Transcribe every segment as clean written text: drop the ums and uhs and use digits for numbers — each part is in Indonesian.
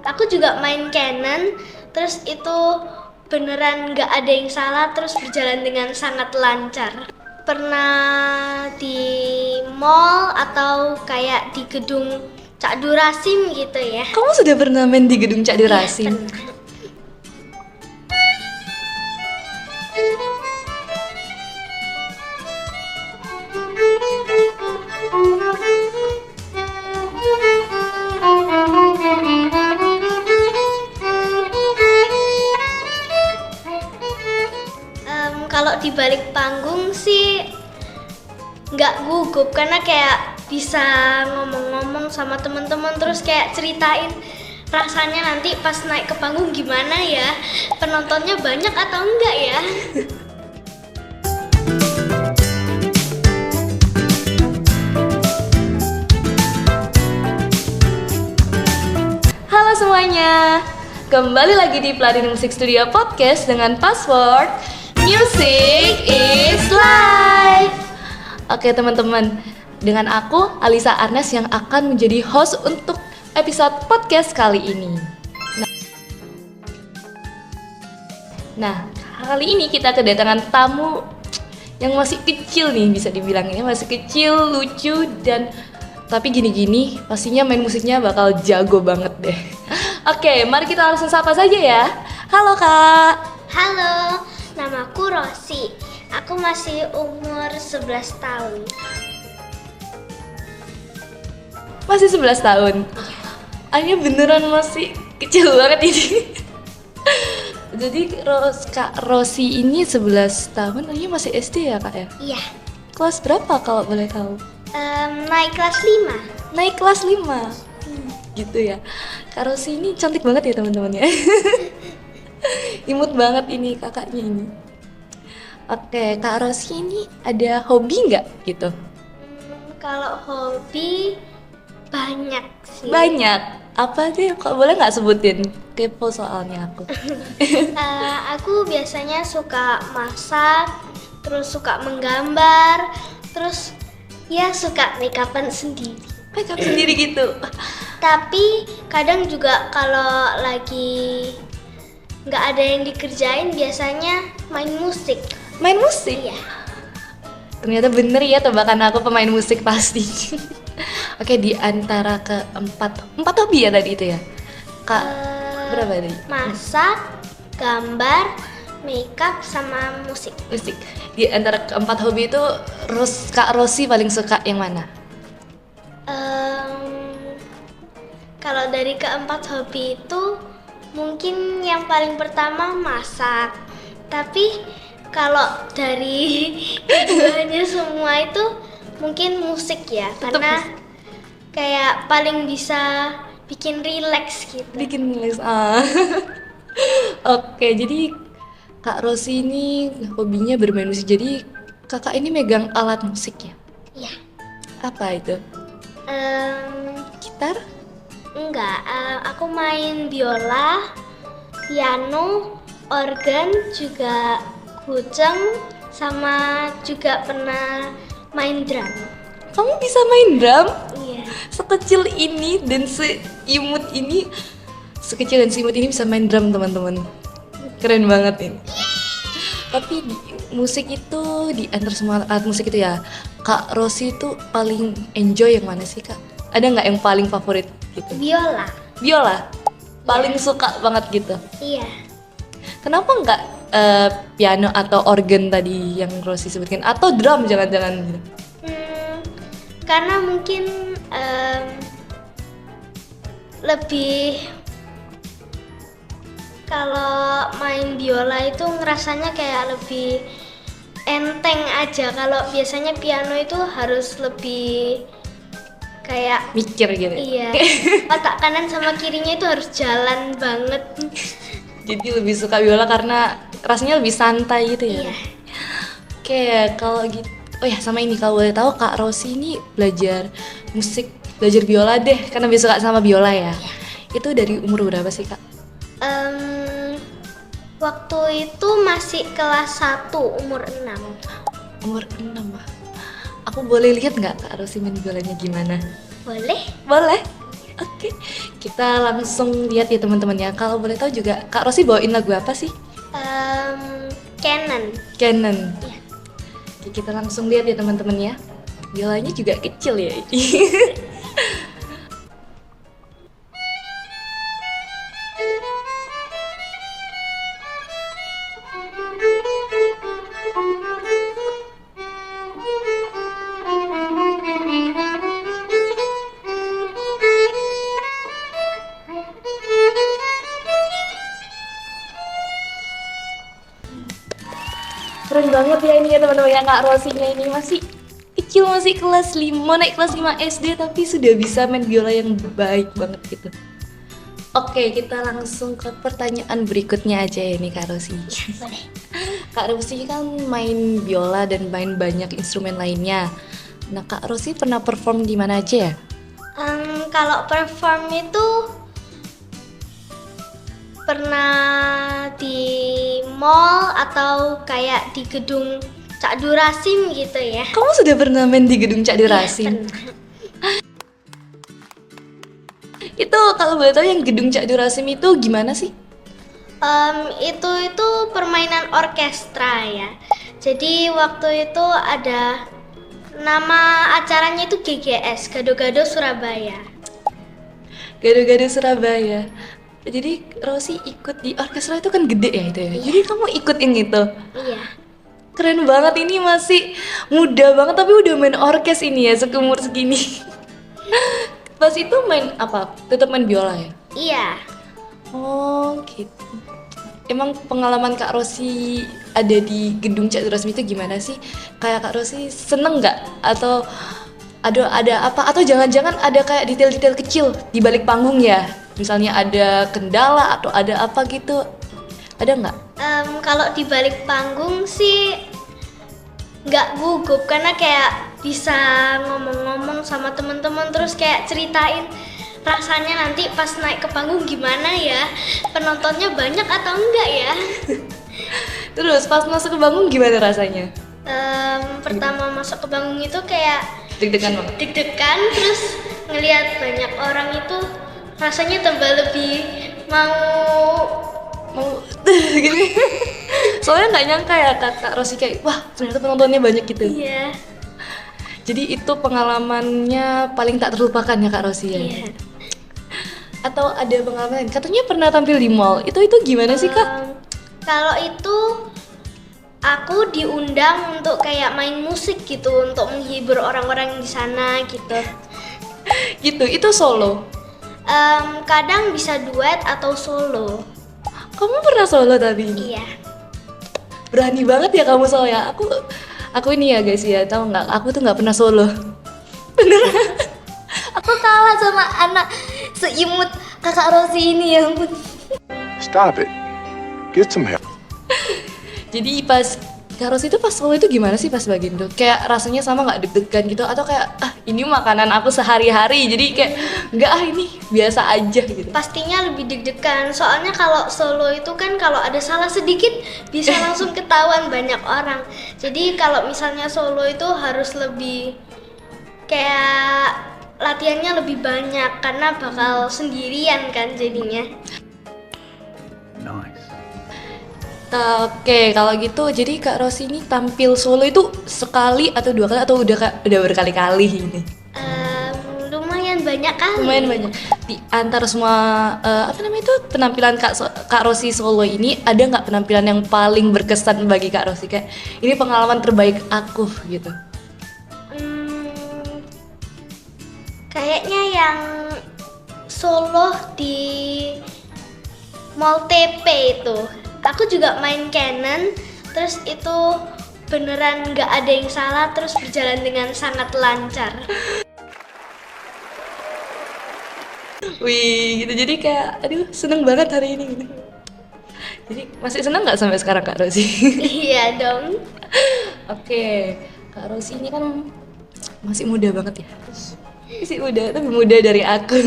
aku juga main Canon, terus itu beneran nggak ada yang salah, terus berjalan dengan sangat lancar. Pernah di mall atau kayak di gedung Cak Durasim gitu ya. Kamu sudah pernah main di gedung Cak Durasim? Iya, pernah. Kalau di balik panggung sih nggak gugup karena kayak bisa ngomong-ngomong sama teman-teman, terus kayak ceritain rasanya nanti pas naik ke panggung gimana ya, penontonnya banyak atau enggak ya. Halo semuanya, kembali lagi di Platinum Musik Studio Podcast dengan password Music is Life. Oke teman-teman, dengan aku Alisa Arnes yang akan menjadi host untuk episode podcast kali ini. Nah, kali ini kita kedatangan tamu yang masih kecil nih, bisa dibilang ini masih kecil, lucu, dan tapi gini-gini pastinya main musiknya bakal jago banget deh. Oke, mari kita langsung sapa saja ya. Halo Kak. Halo, namaku Rosi. Aku masih umur 11 tahun. Masih 11 tahun. Akhirnya beneran masih kecil banget ini. Jadi Kak Rosi ini 11 tahun, ini masih SD ya Kak ya? Iya, Kelas berapa kalau boleh tahu? naik kelas 5. Naik kelas 5. Gitu ya. Kak Rosi ini cantik banget ya teman-teman ya. Imut banget ini kakaknya ini. Oke, Kak Rosi ini ada hobi nggak gitu? Kalau hobi banyak sih. Banyak. Apa sih? Kok boleh nggak sebutin? Kepo soalnya aku. Aku biasanya suka masak, terus suka menggambar, terus ya suka make-upan sendiri. Makeup sendiri gitu. Tapi kadang juga kalau lagi nggak ada yang dikerjain, biasanya main musik. Main musik? Iya. Ternyata bener ya tebakan aku pemain musik pasti. Oke, di antara empat hobi ya tadi itu ya? Kak, berapa tadi? Masak, gambar, makeup, sama musik. Musik. Di antara keempat hobi itu, Kak Rosi paling suka yang mana? Kalau dari keempat hobi itu mungkin yang paling pertama masak. Tapi kalau dari keduanya semua itu mungkin musik ya, karena kayak paling bisa bikin rileks gitu. Bikin nulis. Oke, jadi Kak Rosi ini hobinya bermain musik. Jadi kakak ini megang alat musik ya? Iya. Apa itu? Gitar? Enggak, aku main biola, piano, organ, juga kucing, sama juga pernah main drum. Kamu bisa main drum? Iya. Sekecil ini dan seimut ini, sekecil dan seimut ini bisa main drum teman-teman. Keren banget ini. Tapi musik itu di antara semua alat musik itu ya, Kak Rosi itu paling enjoy yang mana sih Kak? Ada nggak yang paling favorit gitu? Biola. Biola? Paling suka banget gitu? Iya. Kenapa nggak piano atau organ tadi yang Rosi sebutkan? Atau drum jangan-jangan gitu? Karena mungkin lebih, kalau main biola itu ngerasanya kayak lebih enteng aja. Kalau biasanya piano itu harus lebih kayak Mikir gitu? iya, otak kanan sama kirinya itu harus jalan banget. Jadi lebih suka biola karena rasanya lebih santai gitu ya? Iya. Oke, kalau gitu, oh ya sama ini kalau boleh tahu Kak Rosi ini belajar musik, belajar biola deh, karena lebih suka sama biola ya? Itu dari umur berapa sih Kak? Waktu itu masih kelas 1, umur 6. Umur 6 Wah. Aku boleh lihat nggak Kak Rosi main biolanya gimana? Boleh? Boleh? Oke, kita langsung lihat ya teman-teman ya. Kalau boleh tahu juga Kak Rosi bawain lagu apa sih? Canon. Canon. Iya. Oke, kita langsung lihat ya teman-teman ya. Biolanya juga kecil ya. Keren banget ya ini ya teman-teman ya, Kak Rosinya ini masih kecil, masih kelas 5, naik kelas 5 SD tapi sudah bisa main biola yang baik banget gitu. Oke, kita langsung ke pertanyaan berikutnya aja ya nih Kak Rosi. Boleh. Kak Rosi kan main biola dan main banyak instrumen lainnya. Nah, Kak Rosi pernah perform di mana aja ya? Kalau perform itu pernah di mall atau kayak di gedung Cak Durasim gitu ya. Kamu sudah pernah main di gedung Cak Durasim? Iya, pernah. Itu kalau boleh tahu yang gedung Cak Durasim itu gimana sih? Itu permainan orkestra ya. Jadi waktu itu ada nama acaranya itu GGS, Gado-Gado Surabaya. Gado-Gado Surabaya. Jadi Rosi ikut di orkestra itu kan gede ya itu ya. Iya. Jadi kamu ikut yang itu. Iya. Keren banget, ini masih muda banget tapi udah main orkes ini ya seumur segini. Pas itu main apa? Tetap main biola ya? Iya. Oh gitu. Emang pengalaman Kak Rosi ada di gedung Cak Durasim itu gimana sih? Kayak Kak Rosi seneng nggak? Atau ada apa? Atau jangan-jangan ada kayak detail-detail kecil di balik panggung ya? Misalnya ada kendala atau ada apa gitu? Ada nggak? Kalau di balik panggung sih nggak gugup karena kayak bisa ngomong-ngomong sama teman-teman terus kayak ceritain rasanya nanti pas naik ke panggung gimana ya, penontonnya banyak atau enggak ya. Terus pas masuk ke panggung gimana rasanya? Pertama masuk ke panggung itu kayak Deg-degan banget. deg-degan, terus ngelihat banyak orang itu rasanya tambah lebih Mau gini. Soalnya nggak nyangka ya Kak Rosi kayak wah ternyata penontonnya banyak gitu. iya. Jadi itu pengalamannya paling tak terlupakan ya Kak Rosi ya. Iya. Atau ada pengalaman lain? Katanya pernah tampil di mall. Itu gimana sih Kak? Kalau itu aku diundang untuk kayak main musik gitu untuk menghibur orang-orang di sana gitu. Gitu. Itu solo. Kadang bisa duet atau solo. Kamu pernah solo tadi? Iya. Berani banget ya kamu solo ya. Aku ini ya guys ya, tahu nggak? Aku tuh nggak pernah solo. Beneran. Aku kalah sama anak seimut Kakak Rosi ini ya ampun. Stop it. Get some help. Jadi pas Kak Rosi itu pas solo itu gimana sih pas bagian tuh? Kayak rasanya sama nggak deg-degan gitu? Atau kayak ini makanan aku sehari-hari jadi kayak nggak ini biasa aja gitu? Pastinya lebih deg-degan. Soalnya kalau solo itu kan kalau ada salah sedikit bisa langsung ketahuan banyak orang. Jadi kalau misalnya solo itu harus lebih kayak latihannya lebih banyak karena bakal sendirian kan jadinya. Nice. Oke, kalau gitu jadi Kak Rosi ini tampil solo itu sekali atau dua kali atau udah berkali-kali ini? Lumayan banyak kali. Lumayan banyak. Di antara semua apa namanya itu penampilan Kak Rosi solo ini ada nggak penampilan yang paling berkesan bagi Kak Rosi kayak ini pengalaman terbaik aku gitu? Kayaknya yang solo di Mall TP itu. Aku juga main Canon, terus itu beneran nggak ada yang salah, terus berjalan dengan sangat lancar. Wih, gitu jadi kayak aduh seneng banget hari ini gitu. Jadi masih seneng nggak sampai sekarang Kak Rosi? Iya dong. Oke, Kak Rosi ini kan masih muda banget ya. Masih muda, tapi muda dari aku.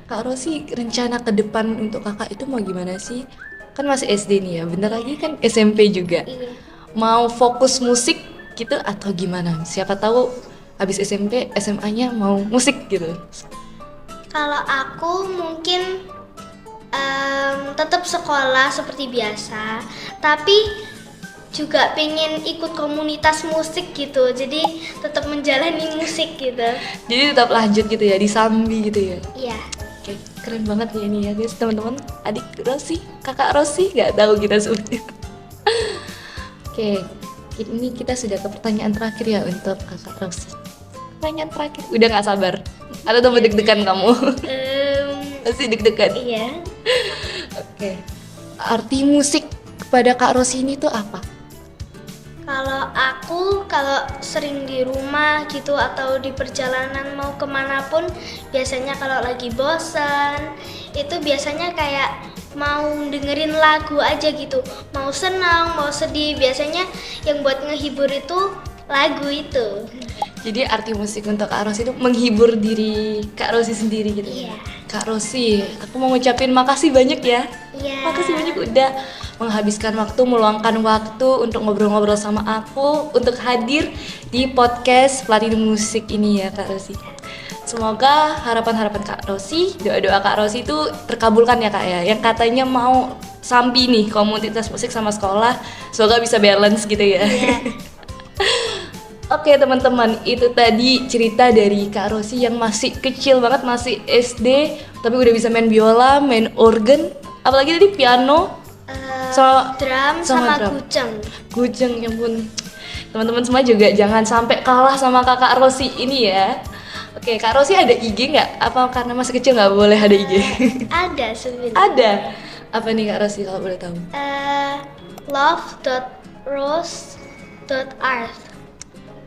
Kak Rosi rencana ke depan untuk kakak itu mau gimana sih? Kan masih SD nih ya, bentar lagi kan SMP juga. Iya. Mau fokus musik gitu atau gimana? Siapa tahu habis SMP, SMA-nya mau musik gitu. Kalau aku mungkin tetap sekolah seperti biasa, tapi juga pengen ikut komunitas musik gitu, jadi tetap menjalani musik gitu. Jadi tetap lanjut gitu ya, disambi gitu ya. Iya. Oke, keren banget ya ini ya guys, teman-teman. Adik Rosi, kakak Rosi, nggak tahu kita sebenarnya. Oke, ini kita sudah ke pertanyaan terakhir ya untuk kakak Rosi. Pertanyaan terakhir, udah nggak sabar? Atau tambah deg-degan kamu? Masih deg-degan? Iya. Oke, arti musik kepada Kak Rosi ini tuh apa? Kalau sering di rumah gitu atau di perjalanan mau kemanapun, biasanya kalau lagi bosan, itu biasanya kayak mau dengerin lagu aja gitu. Mau senang, mau sedih, biasanya yang buat ngehibur itu lagu itu. Jadi arti musik untuk Kak Rosi itu menghibur diri Kak Rosi sendiri gitu. Iya. Kak Rosi, aku mau ngucapin makasih banyak ya. Iya. Makasih banyak udah menghabiskan waktu, meluangkan waktu untuk ngobrol-ngobrol sama aku, untuk hadir di podcast Platinum Musik ini ya Kak Rosi. Semoga harapan-harapan Kak Rosi, doa-doa Kak Rosi itu terkabulkan ya Kak ya. Yang katanya mau sambi nih komunitas musik sama sekolah, semoga bisa balance gitu ya. Iya. Oke teman-teman, itu tadi cerita dari Kak Rosi yang masih kecil banget, masih SD, tapi udah bisa main biola, main organ, apalagi tadi piano, Drum sama drum. gujeng. Ya ampun. Teman-teman semua juga jangan sampai kalah sama Kakak Rosi ini ya. Oke, Kak Rosi ada IG nggak? Apa karena masih kecil nggak boleh ada IG? Ada sebenarnya. Ada. Apa nih Kak Rosi kalau boleh tahu? Love.rose.art.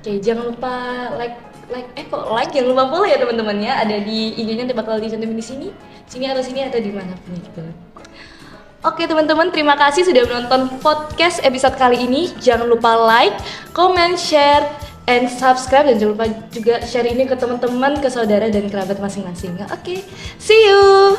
Oke, jangan lupa jangan lupa follow ya teman-teman ya. Ada di IG-nya nanti bakal dicantumin di sini atau sini atau di mana pun gitu. Oke teman-teman, terima kasih sudah menonton podcast episode kali ini. Jangan lupa like, comment, share, and subscribe, dan jangan lupa juga share ini ke teman-teman, ke saudara dan kerabat masing-masing. Oke, see you.